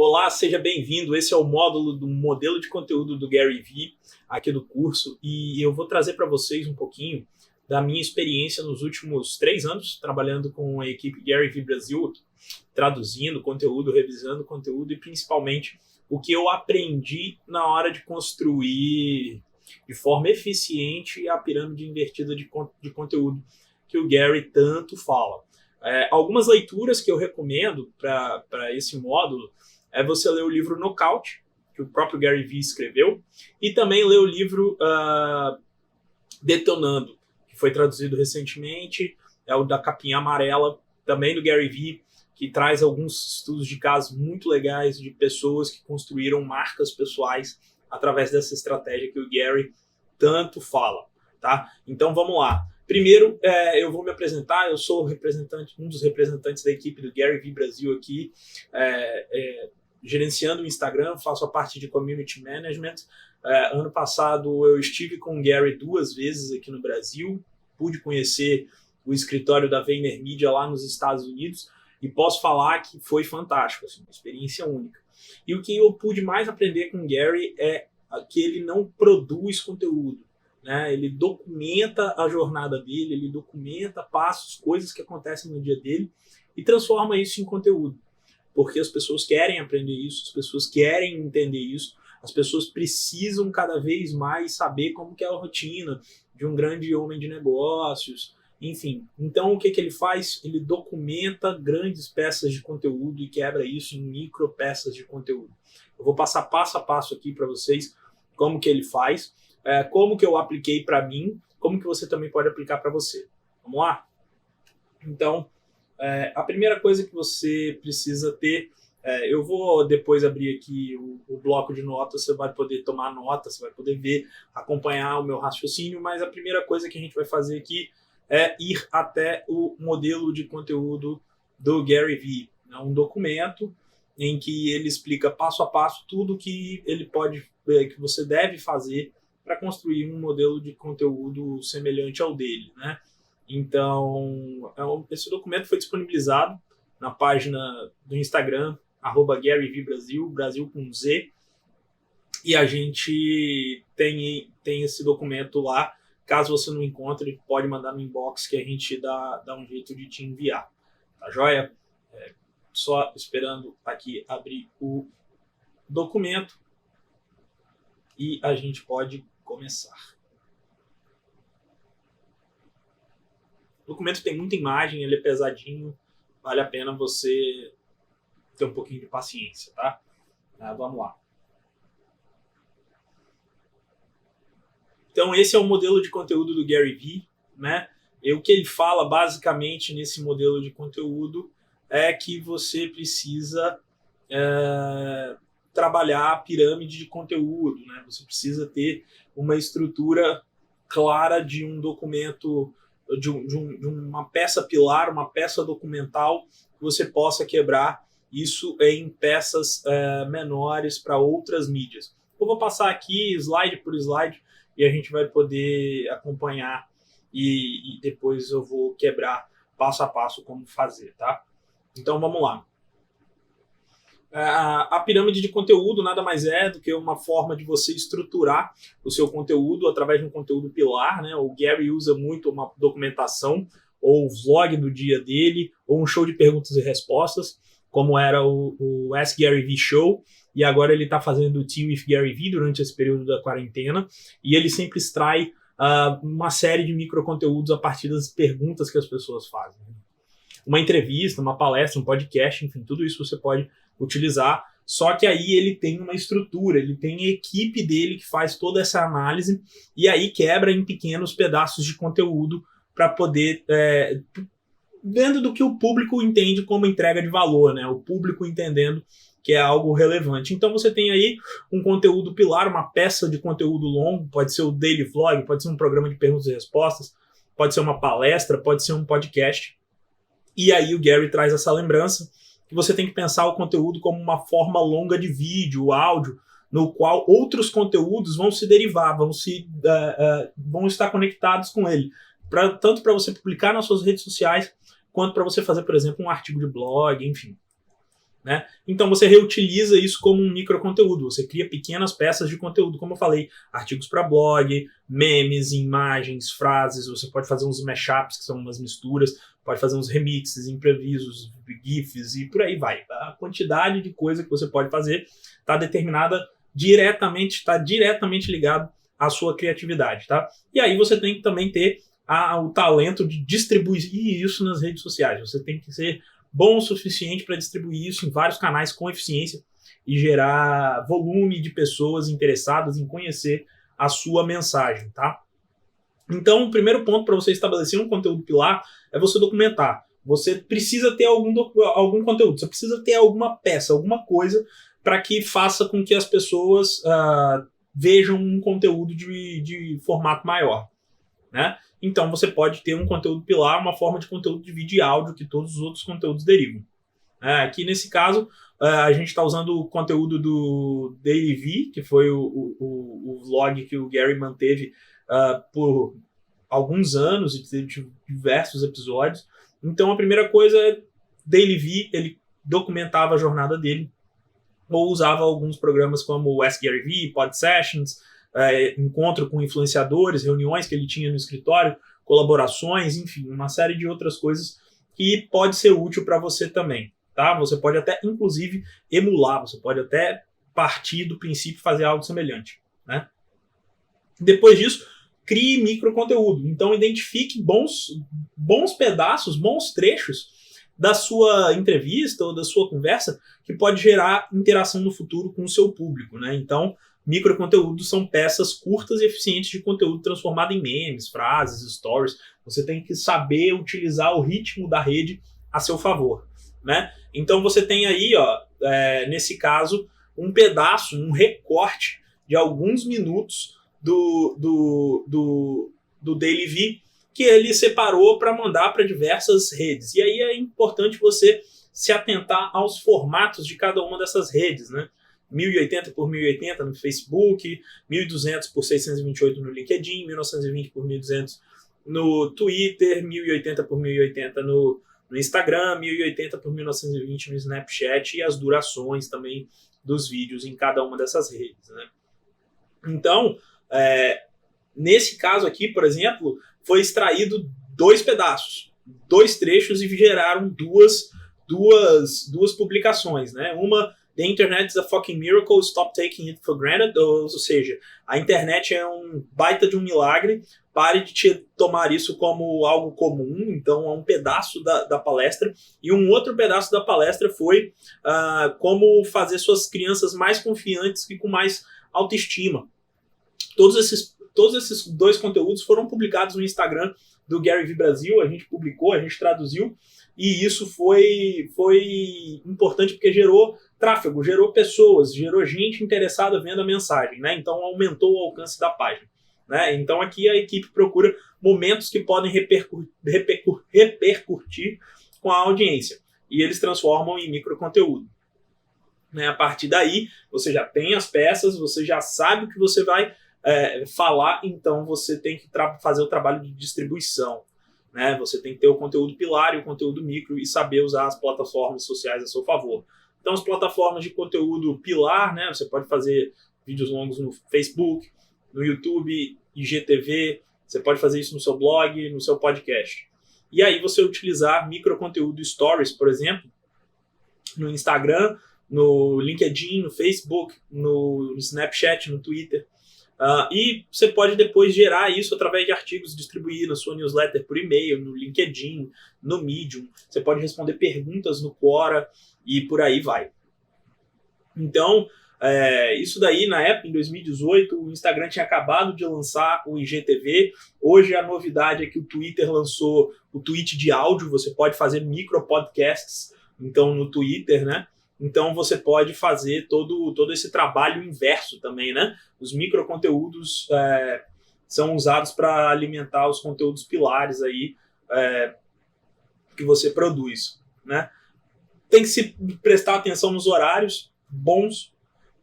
Olá, seja bem-vindo. Esse é o módulo do modelo de conteúdo do Gary Vee aqui do curso e eu vou trazer para vocês um pouquinho da minha experiência nos últimos 3 anos trabalhando com a equipe Gary Vee Brasil, traduzindo conteúdo, revisando conteúdo e principalmente o que eu aprendi na hora de construir de forma eficiente a pirâmide invertida de conteúdo que o Gary tanto fala. Algumas leituras que eu recomendo para esse módulo é você ler o livro Nocaute, que o próprio Gary Vee escreveu, e também ler o livro Detonando, que foi traduzido recentemente, é o da capinha amarela, também do Gary Vee, que traz alguns estudos de casos muito legais de pessoas que construíram marcas pessoais através dessa estratégia que o Gary tanto fala, tá? Então vamos lá. Primeiro, eu vou me apresentar, eu sou um dos representantes da equipe do Gary Vee Brasil aqui, gerenciando o Instagram, faço a parte de Community Management. Ano passado eu estive com o Gary 2 vezes aqui no Brasil, pude conhecer o escritório da VaynerMedia lá nos Estados Unidos e posso falar que foi fantástico, assim, uma experiência única. E o que eu pude mais aprender com o Gary é que ele não produz conteúdo, né? Ele documenta a jornada dele, ele documenta passos, coisas que acontecem no dia dele e transforma isso em conteúdo. Porque as pessoas querem aprender isso, as pessoas querem entender isso, as pessoas precisam cada vez mais saber como que é a rotina de um grande homem de negócios, enfim. Então o que ele faz? Ele documenta grandes peças de conteúdo e quebra isso em micro peças de conteúdo. Eu vou passar passo a passo aqui para vocês como que ele faz, como que eu apliquei para mim, como que você também pode aplicar para você. Vamos lá? Então, a primeira coisa que você precisa ter, eu vou depois abrir aqui o bloco de notas, você vai poder tomar nota, você vai poder ver, acompanhar o meu raciocínio, mas a primeira coisa que a gente vai fazer aqui é ir até o modelo de conteúdo do Gary Vee. É um documento em que ele explica passo a passo tudo que ele pode, que você deve fazer para construir um modelo de conteúdo semelhante ao dele, né? Então, esse documento foi disponibilizado na página do Instagram, @GaryVeeBrasil, Brasil com Z, e a gente tem esse documento lá. Caso você não encontre, pode mandar no inbox que a gente dá um jeito de te enviar. Tá joia? Só esperando aqui abrir o documento e a gente pode começar. O documento tem muita imagem, ele é pesadinho, vale a pena você ter um pouquinho de paciência, tá? Vamos lá. Então esse é o modelo de conteúdo do Gary Vee, né? E o que ele fala basicamente nesse modelo de conteúdo é que você precisa trabalhar a pirâmide de conteúdo, né? Você precisa ter uma estrutura clara de um documento, de uma peça pilar, uma peça documental que você possa quebrar isso em peças menores para outras mídias. Eu vou passar aqui slide por slide e a gente vai poder acompanhar e depois eu vou quebrar passo a passo como fazer, tá? Então vamos lá. A pirâmide de conteúdo nada mais é do que uma forma de você estruturar o seu conteúdo através de um conteúdo pilar, né? O Gary usa muito uma documentação ou vlog do dia dele ou um show de perguntas e respostas, como era o Ask Gary Vee Show, e agora ele está fazendo o Tea with Gary Vee durante esse período da quarentena, e ele sempre extrai uma série de microconteúdos a partir das perguntas que as pessoas fazem. Uma entrevista, uma palestra, um podcast, enfim, tudo isso você pode utilizar, só que aí ele tem uma estrutura, ele tem a equipe dele que faz toda essa análise e aí quebra em pequenos pedaços de conteúdo para poder, vendo do que o público entende como entrega de valor, né? O público entendendo que é algo relevante. Então você tem aí um conteúdo pilar, uma peça de conteúdo longo, pode ser o daily vlog, pode ser um programa de perguntas e respostas, pode ser uma palestra, pode ser um podcast. E aí o Gary traz essa lembrança que você tem que pensar o conteúdo como uma forma longa de vídeo, áudio, no qual outros conteúdos vão se derivar, vão estar conectados com ele. Tanto para você publicar nas suas redes sociais, quanto para você fazer, por exemplo, um artigo de blog, enfim. né? Então você reutiliza isso como um microconteúdo, você cria pequenas peças de conteúdo, como eu falei, artigos para blog, memes, imagens, frases, você pode fazer uns mashups, que são umas misturas, pode fazer uns remixes, imprevisos, GIFs e por aí vai. A quantidade de coisa que você pode fazer está determinada diretamente, está diretamente ligado à sua criatividade, tá? E aí você tem que também ter o talento de distribuir isso nas redes sociais, você tem que ser bom o suficiente para distribuir isso em vários canais com eficiência e gerar volume de pessoas interessadas em conhecer a sua mensagem, tá? Então, o primeiro ponto para você estabelecer um conteúdo pilar é você documentar. Você precisa ter algum conteúdo, você precisa ter alguma peça, alguma coisa para que faça com que as pessoas vejam um conteúdo de formato maior, né? Então você pode ter um conteúdo pilar, uma forma de conteúdo de vídeo e áudio que todos os outros conteúdos derivam. Aqui nesse caso, a gente está usando o conteúdo do DailyV, que foi o vlog que o Gary manteve por alguns anos e teve diversos episódios. Então a primeira coisa é DailyV, ele documentava a jornada dele, ou usava alguns programas como o Ask Gary V, Pod Sessions, encontro com influenciadores, reuniões que ele tinha no escritório, colaborações, enfim, uma série de outras coisas que pode ser útil para você também, tá? Você pode até, inclusive, emular, você pode até partir do princípio fazer algo semelhante, né? Depois disso, crie microconteúdo. Então, identifique bons pedaços, bons trechos da sua entrevista ou da sua conversa que pode gerar interação no futuro com o seu público, né? Então, microconteúdos são peças curtas e eficientes de conteúdo transformado em memes, frases, stories. Você tem que saber utilizar o ritmo da rede a seu favor, né? Então você tem aí, nesse caso, um pedaço, um recorte de alguns minutos do DailyV que ele separou para mandar para diversas redes. E aí é importante você se atentar aos formatos de cada uma dessas redes, né? 1080 por 1080 no Facebook, 1200 por 628 no LinkedIn, 1920 por 1200 no Twitter, 1080 por 1080 no Instagram, 1080 por 1920 no Snapchat e as durações também dos vídeos em cada uma dessas redes, né? Então, nesse caso aqui, por exemplo, foi extraído 2 pedaços, 2 trechos e geraram duas publicações, né? Uma, The Internet is a fucking miracle, stop taking it for granted, ou seja, a internet é um baita de um milagre, pare de tomar isso como algo comum. Então é um pedaço da palestra, e um outro pedaço da palestra foi como fazer suas crianças mais confiantes e com mais autoestima. Todos esses 2 conteúdos foram publicados no Instagram do Gary V Brasil, a gente publicou, a gente traduziu, e isso foi importante porque gerou tráfego, gerou pessoas, gerou gente interessada vendo a mensagem, né? Então aumentou o alcance da página, né? Então aqui a equipe procura momentos que podem repercutir com a audiência, e eles transformam em microconteúdo, né? A partir daí, você já tem as peças, você já sabe o que você vai falar, então você tem que fazer o trabalho de distribuição, né? Você tem que ter o conteúdo pilar e o conteúdo micro e saber usar as plataformas sociais a seu favor. Então, as plataformas de conteúdo pilar, né? Você pode fazer vídeos longos no Facebook, no YouTube, IGTV, você pode fazer isso no seu blog, no seu podcast. E aí você utilizar microconteúdo stories, por exemplo, no Instagram, no LinkedIn, no Facebook, no Snapchat, no Twitter. E você pode depois gerar isso através de artigos, distribuir na sua newsletter por e-mail, no LinkedIn, no Medium. Você pode responder perguntas no Quora e por aí vai. Então, isso daí, na época, em 2018, o Instagram tinha acabado de lançar o IGTV. Hoje a novidade é que o Twitter lançou o tweet de áudio. Você pode fazer micro podcasts, então, no Twitter, né? Então você pode fazer todo esse trabalho inverso também, né? Os microconteúdos são usados para alimentar os conteúdos pilares aí que você produz, né? Tem que se prestar atenção nos horários bons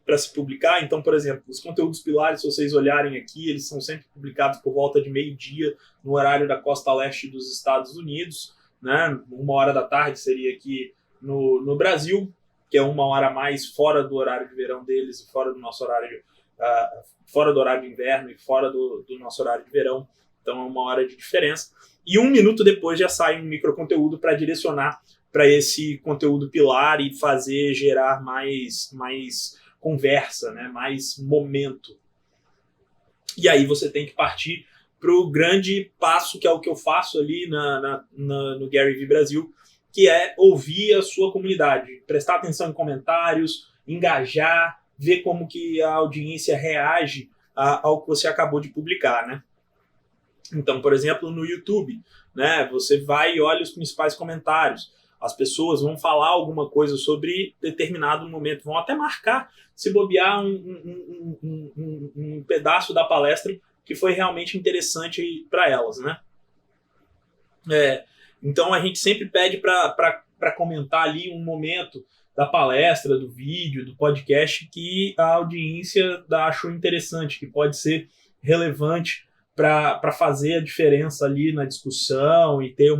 para se publicar. Então, por exemplo, os conteúdos pilares, se vocês olharem aqui, eles são sempre publicados por volta de meio-dia no horário da costa leste dos Estados Unidos, né? 1h da tarde seria aqui no Brasil. que é 1 hora a mais fora do horário de verão deles e fora do nosso horário, fora do horário de inverno e fora do nosso horário de verão. Então é 1 hora de diferença. E 1 minuto depois já sai um microconteúdo para direcionar para esse conteúdo pilar e fazer gerar mais conversa, né? Mais momento. E aí você tem que partir para o grande passo, que é o que eu faço ali no Gary Vee Brasil, que é ouvir a sua comunidade, prestar atenção em comentários, engajar, ver como que a audiência reage ao que você acabou de publicar, né? Então, por exemplo, no YouTube, né, você vai e olha os principais comentários. As pessoas vão falar alguma coisa sobre determinado momento, vão até marcar, se bobear, um pedaço da palestra que foi realmente interessante para elas, né? Então a gente sempre pede para comentar ali um momento da palestra, do vídeo, do podcast que a audiência achou interessante, que pode ser relevante para fazer a diferença ali na discussão e ter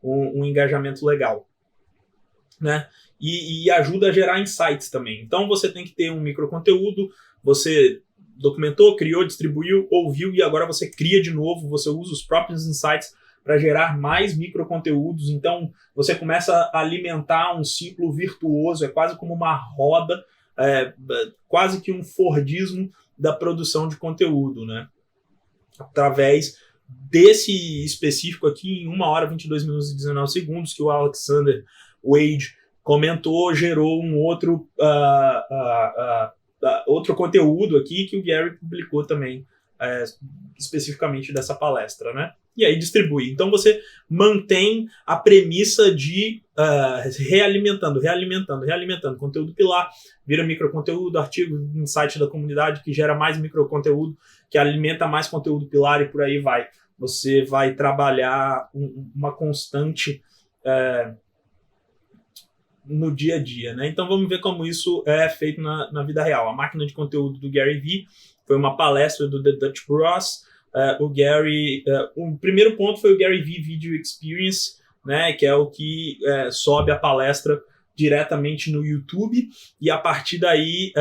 um engajamento legal, né? E ajuda a gerar insights também. Então você tem que ter um microconteúdo, você documentou, criou, distribuiu, ouviu e agora você cria de novo, você usa os próprios insights para gerar mais microconteúdos. Então você começa a alimentar um ciclo virtuoso, é quase como uma roda, quase que um Fordismo da produção de conteúdo, né? Através desse específico aqui, em 1 hora, 22 minutos e 19 segundos, que o Alexander Wade comentou, gerou um outro conteúdo aqui que o Gary publicou também, especificamente dessa palestra, né? E aí distribui. Então você mantém a premissa de realimentando. Conteúdo pilar, vira microconteúdo, artigo, insight da comunidade que gera mais microconteúdo, que alimenta mais conteúdo pilar e por aí vai. Você vai trabalhar uma constante no dia a dia, né? Então vamos ver como isso é feito na vida real. A máquina de conteúdo do Gary Vee foi uma palestra do The Dutch Bros. O primeiro ponto foi o Gary Vee Video Experience, né? Que é o que sobe a palestra diretamente no YouTube e a partir daí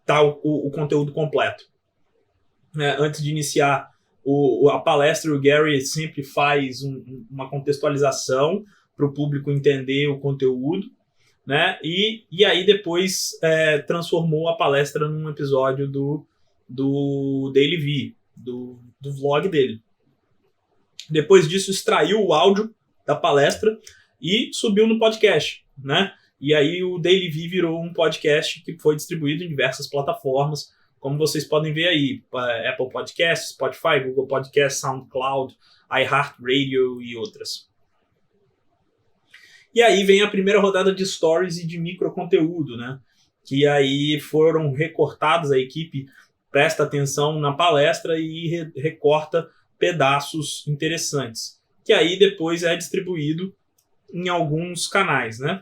tá o conteúdo completo. Antes de iniciar a palestra, o Gary sempre faz uma contextualização para o público entender o conteúdo, né? E aí depois transformou a palestra num episódio do Daily Vee, do vlog dele. Depois disso, extraiu o áudio da palestra e subiu no podcast, né? E aí o Daily Vee virou um podcast que foi distribuído em diversas plataformas, como vocês podem ver aí, Apple Podcasts, Spotify, Google Podcasts, SoundCloud, iHeartRadio e outras. E aí vem a primeira rodada de stories e de microconteúdo, né? Que aí foram recortados, a equipe presta atenção na palestra e recorta pedaços interessantes, que aí depois é distribuído em alguns canais, né?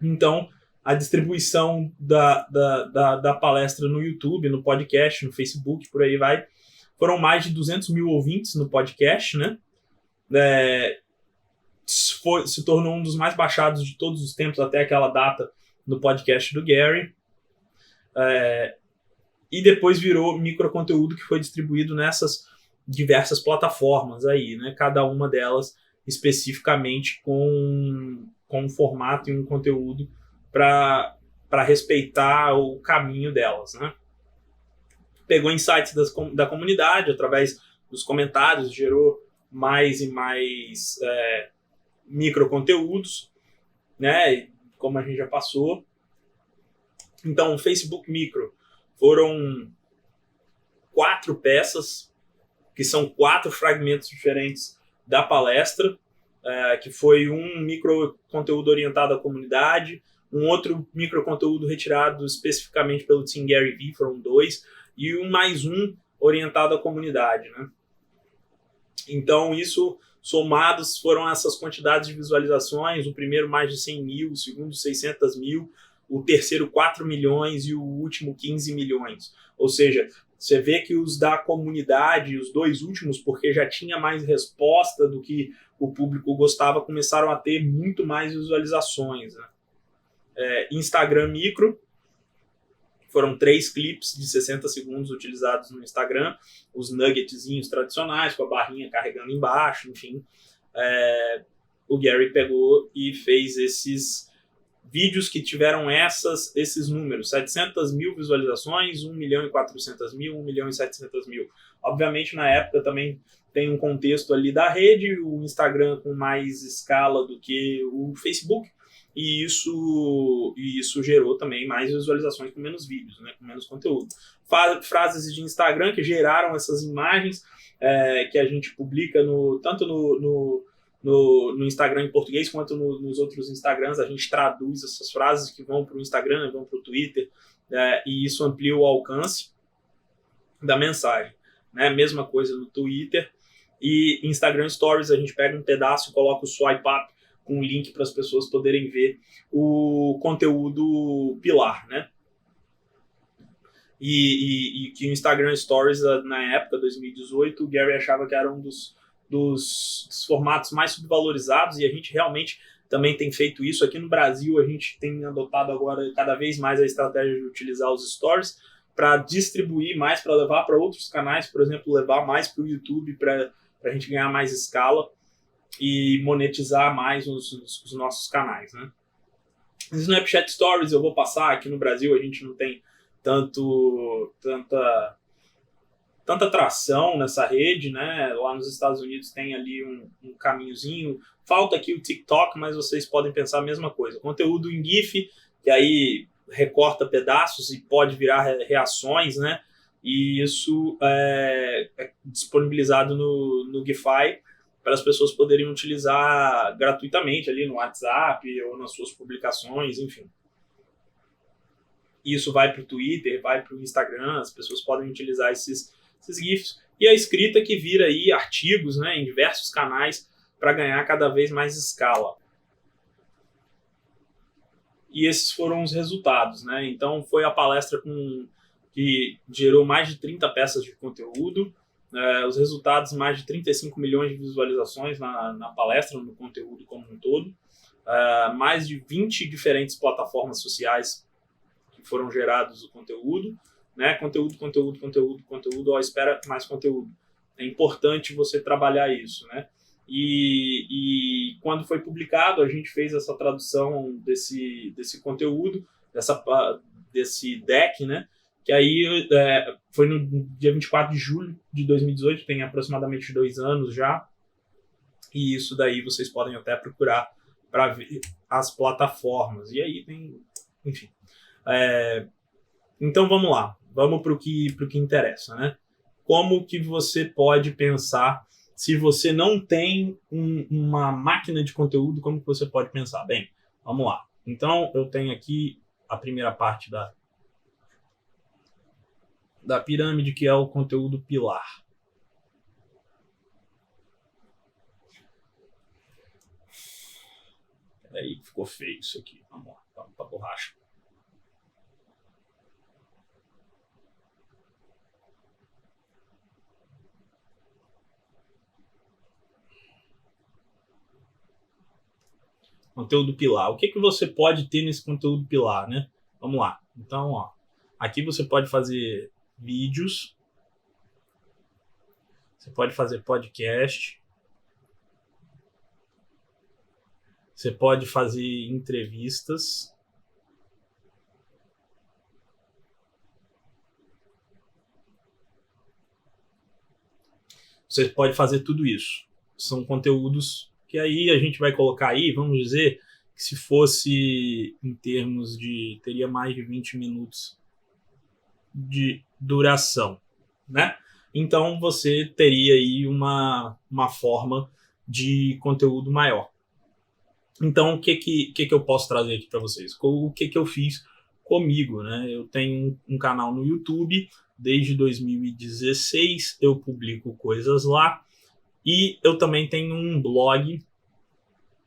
Então, a distribuição da palestra no YouTube, no podcast, no Facebook, por aí vai, foram mais de 200 mil ouvintes no podcast, né? Se tornou um dos mais baixados de todos os tempos até aquela data no podcast do Gary. E depois virou microconteúdo que foi distribuído nessas diversas plataformas aí, né? Cada uma delas especificamente com um formato e um conteúdo para respeitar o caminho delas, né? Pegou insights da comunidade através dos comentários, gerou mais e mais microconteúdos, né? Como a gente já passou. Então, o Facebook Micro foram 4 peças, que são 4 fragmentos diferentes da palestra, que foi um microconteúdo orientado à comunidade, um outro microconteúdo retirado especificamente pelo Team Gary Vee, foram 2, e mais um orientado à comunidade, né? Então, isso somados foram essas quantidades de visualizações, o primeiro mais de 100 mil, o segundo 600 mil, o terceiro 4 milhões e o último 15 milhões. Ou seja, você vê que os da comunidade, os 2 últimos, porque já tinha mais resposta do que o público gostava, começaram a ter muito mais visualizações, né? Instagram Micro, foram 3 clipes de 60 segundos utilizados no Instagram, os nuggetzinhos tradicionais, com a barrinha carregando embaixo, enfim. O Gary pegou e fez esses vídeos que tiveram esses números, 700 mil visualizações, 1.400.000, 1.700.000. Obviamente, na época também tem um contexto ali da rede, o Instagram com mais escala do que o Facebook, e isso gerou também mais visualizações com menos vídeos, né, com menos conteúdo. Frases de Instagram que geraram essas imagens que a gente publica tanto no Instagram em português quanto nos outros Instagrams. A gente traduz essas frases que vão para o Instagram, vão para o Twitter, e isso amplia o alcance da mensagem, né? Mesma coisa no Twitter. E Instagram Stories, a gente pega um pedaço e coloca o swipe up com um link para as pessoas poderem ver o conteúdo pilar, né? E que o Instagram Stories, na época, 2018, o Gary achava que era um dos formatos mais subvalorizados, e a gente realmente também tem feito isso. Aqui no Brasil, a gente tem adotado agora cada vez mais a estratégia de utilizar os stories para distribuir mais, para levar para outros canais, por exemplo, levar mais para o YouTube, para a gente ganhar mais escala e monetizar mais os nossos canais, né? Snapchat Stories eu vou passar. Aqui no Brasil a gente não tem tanta tração nessa rede, né? Lá nos Estados Unidos tem ali um caminhozinho. Falta aqui o TikTok, mas vocês podem pensar a mesma coisa. Conteúdo em GIF, que aí recorta pedaços e pode virar reações, né? E isso é disponibilizado no Gify para as pessoas poderem utilizar gratuitamente ali no WhatsApp ou nas suas publicações, enfim. Isso vai para o Twitter, vai para o Instagram, as pessoas podem utilizar esses GIFs. E a escrita que vira aí artigos, né, em diversos canais para ganhar cada vez mais escala. E esses foram os resultados, né? Então foi a palestra que gerou mais de 30 peças de conteúdo. Os resultados, mais de 35 milhões de visualizações na palestra, no conteúdo como um todo. Mais de 20 diferentes plataformas sociais que foram gerados o conteúdo, né? Conteúdo, espera mais conteúdo. É importante você trabalhar isso, né? E quando foi publicado, a gente fez essa tradução desse conteúdo, desse deck, né? Que aí foi no dia 24 de julho de 2018, tem aproximadamente 2 anos já, e isso daí vocês podem até procurar para ver as plataformas. E aí tem, enfim. Então vamos lá, vamos para o que interessa, né? Como que você pode pensar, se você não tem uma máquina de conteúdo, como que você pode pensar? Bem, vamos lá. Então eu tenho aqui a primeira parte da pirâmide, que é o conteúdo pilar. Aí ficou feio isso aqui. Vamos lá, vamos para a borracha. Conteúdo pilar. O que você pode ter nesse conteúdo pilar, né? Vamos lá. Então, ó, aqui você pode fazer vídeos, você pode fazer podcast, você pode fazer entrevistas, você pode fazer tudo isso. São conteúdos que aí a gente vai colocar aí, vamos dizer, que se fosse em termos de, teria mais de 20 minutos de duração, né? Então você teria aí uma forma de conteúdo maior. Então o que eu posso trazer aqui para vocês? O que eu fiz comigo, né? Eu tenho um canal no YouTube, desde 2016 eu publico coisas lá, e eu também tenho um blog,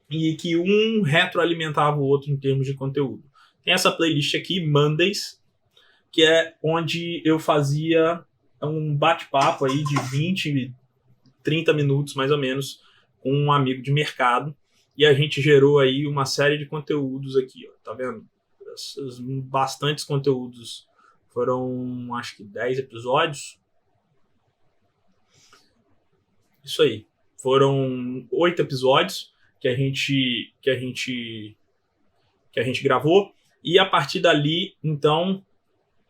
e que um retroalimentava o outro em termos de conteúdo. Tem essa playlist aqui, Mondays, que é onde eu fazia um bate-papo aí de 20, 30 minutos, mais ou menos, com um amigo de mercado, e a gente gerou aí uma série de conteúdos aqui, ó, tá vendo? bastantes conteúdos. Foram, acho que 10 episódios. Isso aí. Foram 8 episódios que a gente gravou. E a partir dali, então,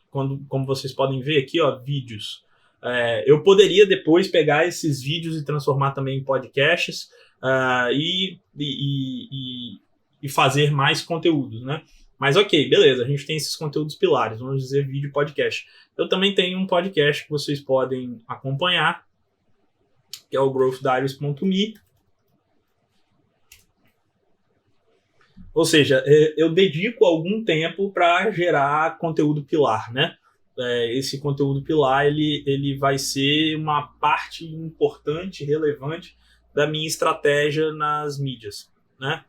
como vocês podem ver aqui, ó, vídeos. Eu poderia depois pegar esses vídeos e transformar também em podcasts e fazer mais conteúdos, né? Mas ok, beleza, a gente tem esses conteúdos pilares, vamos dizer vídeo e podcast. Eu também tenho um podcast que vocês podem acompanhar, que é o growthdiaries.me. Ou seja, eu dedico algum tempo para gerar conteúdo pilar, né? Esse conteúdo pilar ele vai ser uma parte importante, relevante da minha estratégia nas mídias, né?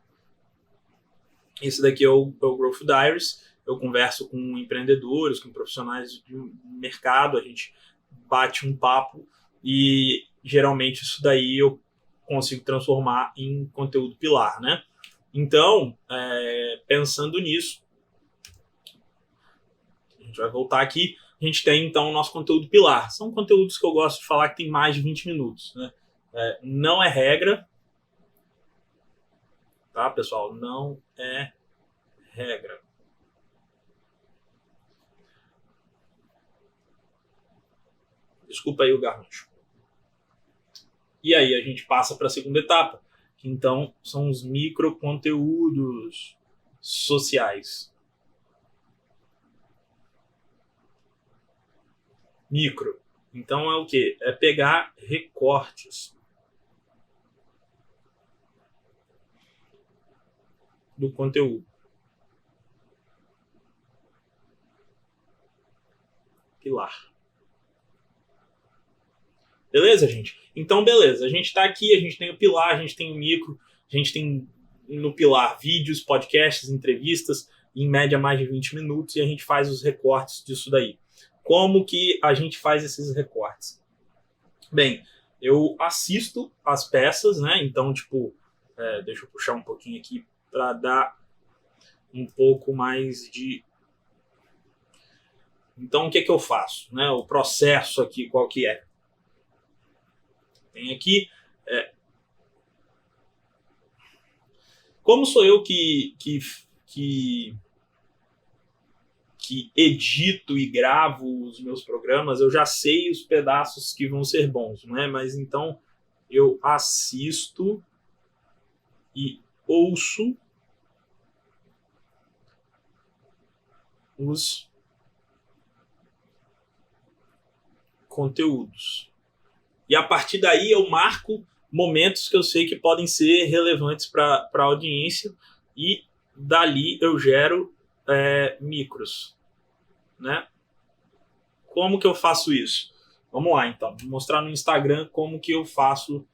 Esse daqui é o Growth Diaries. Eu converso com empreendedores, com profissionais de mercado, a gente bate um papo e geralmente isso daí eu consigo transformar em conteúdo pilar, né? Então, pensando nisso, a gente vai voltar aqui, a gente tem então o nosso conteúdo pilar. São conteúdos que eu gosto de falar que tem mais de 20 minutos, né? Não é regra, tá, pessoal? Não é regra. Desculpa aí o garrancho. E aí a gente passa para a segunda etapa, que então são os microconteúdos sociais. Micro. Então é o quê? É pegar recortes do conteúdo. Pilar. Beleza, gente? Então, beleza. A gente está aqui, a gente tem o pilar, a gente tem o micro, a gente tem no pilar vídeos, podcasts, entrevistas, em média mais de 20 minutos, e a gente faz os recortes disso daí. Como que a gente faz esses recortes? Bem, eu assisto as peças, né? Então, tipo, deixa eu puxar um pouquinho aqui para dar um pouco mais de... Então, o que é que eu faço? Né? O processo aqui, qual que é? Tem aqui... Como sou eu que edito e gravo os meus programas, eu já sei os pedaços que vão ser bons, né? Mas então eu assisto e ouço os conteúdos. E a partir daí eu marco momentos que eu sei que podem ser relevantes para a audiência e dali eu gero micros, né? Como que eu faço isso? Vamos lá, então. Vou mostrar no Instagram como que eu faço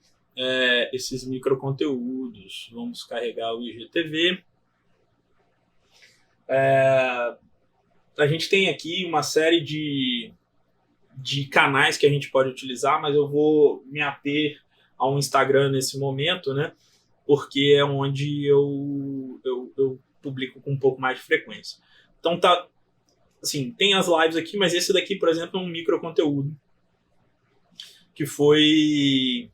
esses microconteúdos. Vamos carregar o IGTV. A gente tem aqui uma série de canais que a gente pode utilizar, mas eu vou me ater ao Instagram nesse momento, né? Porque é onde eu publico com um pouco mais de frequência. Então tá, assim, tem as lives aqui, mas esse daqui, por exemplo, é um microconteúdo que foi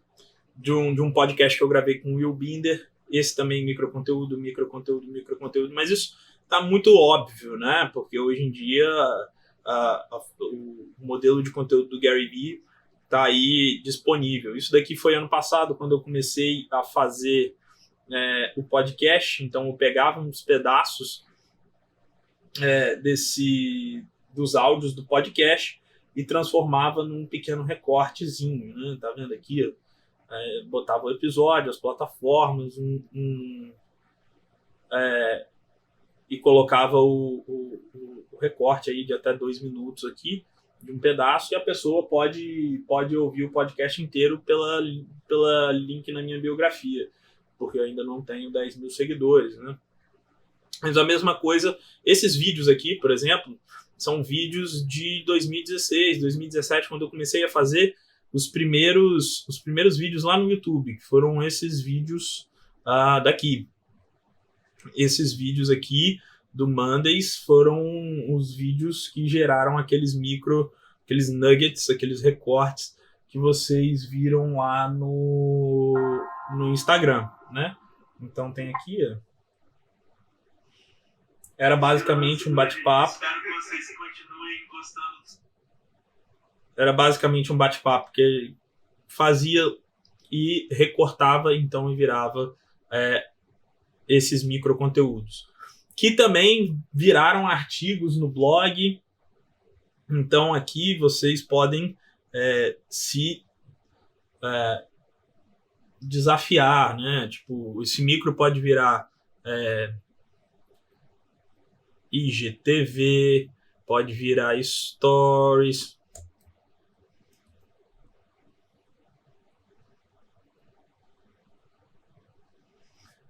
de um podcast que eu gravei com o Will Binder. Esse também microconteúdo, mas isso tá muito óbvio, né? Porque hoje em dia o modelo de conteúdo do Gary Vee tá aí disponível. Isso daqui foi ano passado, quando eu comecei a fazer o podcast. Então eu pegava uns pedaços dos áudios do podcast e transformava num pequeno recortezinho, né? Tá vendo aqui? Botava o episódio, as plataformas, e colocava o recorte aí de até 2 minutos aqui, de um pedaço, e a pessoa pode ouvir o podcast inteiro pela link na minha biografia, porque eu ainda não tenho 10 mil seguidores, né? Mas a mesma coisa, esses vídeos aqui, por exemplo, são vídeos de 2016, 2017, quando eu comecei a fazer os primeiros vídeos lá no YouTube, que foram esses vídeos daqui. Esses vídeos aqui do Mondays foram os vídeos que geraram aqueles nuggets, aqueles recortes que vocês viram lá no Instagram, né? Então tem aqui, ó. Era basicamente um bate-papo. Espero que vocês continuem gostando. Era basicamente um bate-papo que fazia e recortava, então, e virava esses microconteúdos. Que também viraram artigos no blog. Então, aqui vocês podem se desafiar, né? Tipo, esse micro pode virar IGTV, pode virar stories.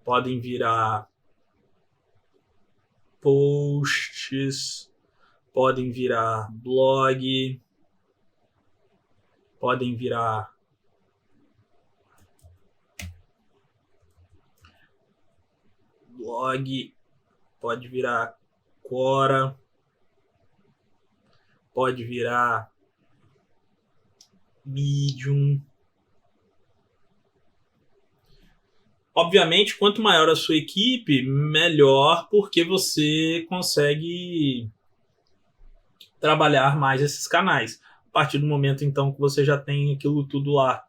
Podem virar posts, podem virar blog, podem virar pode virar Quora, pode virar Medium. Obviamente, quanto maior a sua equipe, melhor, porque você consegue trabalhar mais esses canais. A partir do momento, então, que você já tem aquilo tudo lá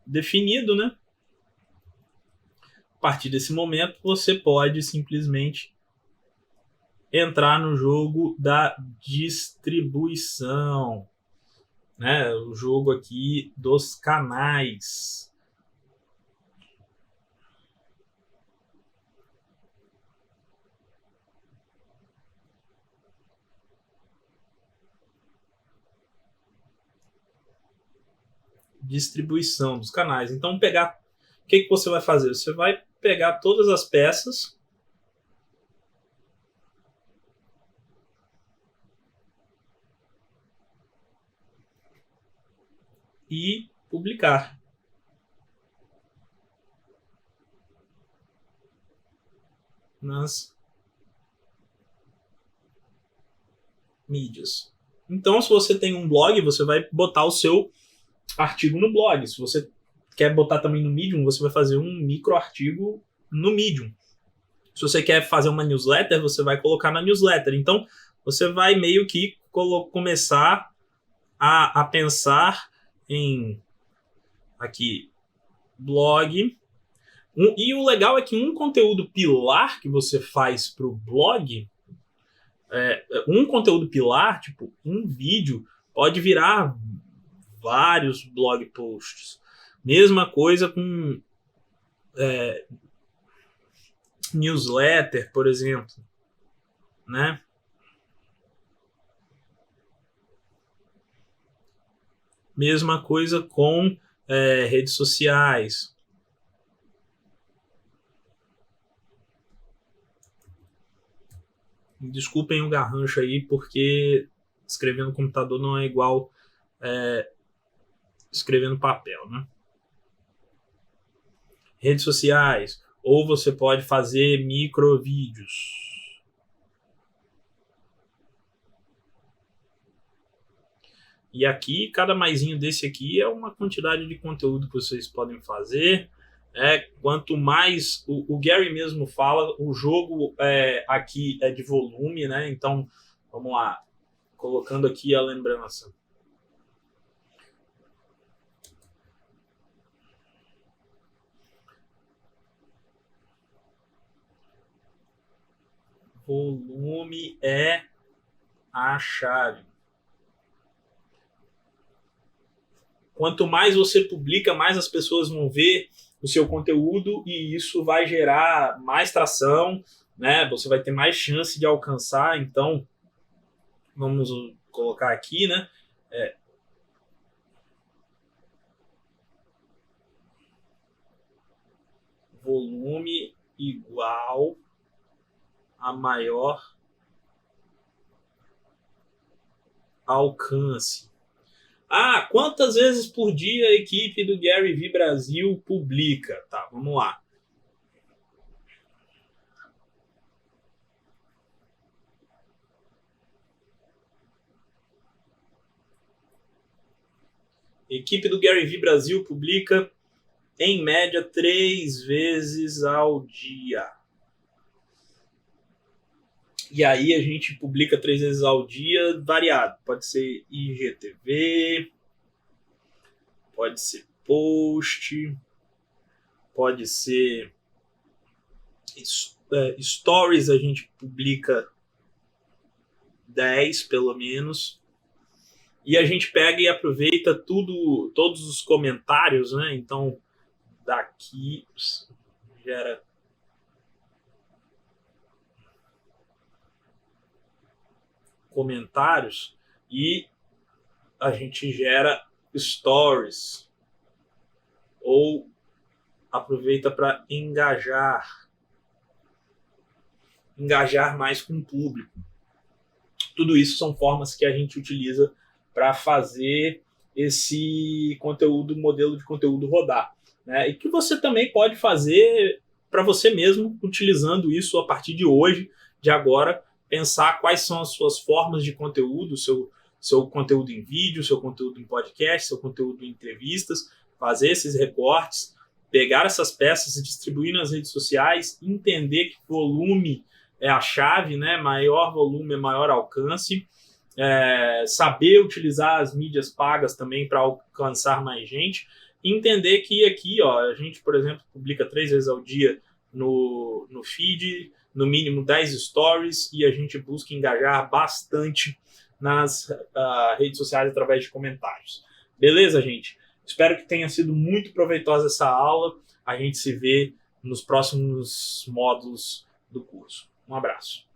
definido, né? A partir desse momento, você pode simplesmente entrar no jogo da distribuição, né? O jogo aqui dos canais. Distribuição dos canais. Então, o que você vai fazer? Você vai pegar todas as peças e publicar. Nas mídias. Então, se você tem um blog, você vai botar o seu artigo no blog. Se você quer botar também no Medium, você vai fazer um micro artigo no Medium. Se você quer fazer uma newsletter, você vai colocar na newsletter. Então, você vai meio que começar a pensar em aqui blog. E o legal é que um conteúdo pilar que você faz para o blog, um conteúdo pilar, tipo um vídeo, pode virar vários blog posts. Mesma coisa com newsletter, por exemplo, né? Mesma coisa com redes sociais. Desculpem o garrancho aí, porque escrever no computador não é igual escrever no papel, né? Redes sociais, ou você pode fazer microvídeos. E aqui, cada maisinho desse aqui é uma quantidade de conteúdo que vocês podem fazer. Quanto mais, o Gary mesmo fala, o jogo aqui é de volume, né? Então, vamos lá, colocando aqui a lembrança. Volume é a chave. Quanto mais você publica, mais as pessoas vão ver o seu conteúdo e isso vai gerar mais tração, né? Você vai ter mais chance de alcançar. Então, vamos colocar aqui, né? Volume igual a maior alcance. Quantas vezes por dia a equipe do Gary Vee Brasil publica? Tá, vamos lá. Equipe do Gary Vee Brasil publica, em média, 3 vezes ao dia. E aí a gente publica 3 vezes ao dia, variado. Pode ser IGTV, pode ser post, pode ser stories, a gente publica 10 pelo menos. E a gente pega e aproveita todos os comentários, né? Então, daqui gera comentários e a gente gera stories ou aproveita para engajar mais com o público. Tudo isso são formas que a gente utiliza para fazer esse conteúdo, modelo de conteúdo rodar, né? E que você também pode fazer para você mesmo, utilizando isso a partir de hoje, de agora, pensar quais são as suas formas de conteúdo, seu conteúdo em vídeo, seu conteúdo em podcast, seu conteúdo em entrevistas, fazer esses recortes, pegar essas peças e distribuir nas redes sociais, entender que volume é a chave, né? Maior volume é maior alcance, saber utilizar as mídias pagas também para alcançar mais gente, e entender que aqui, ó, a gente, por exemplo, publica 3 vezes ao dia no feed, no mínimo 10 stories, e a gente busca engajar bastante nas redes sociais através de comentários. Beleza, gente? Espero que tenha sido muito proveitosa essa aula. A gente se vê nos próximos módulos do curso. Um abraço.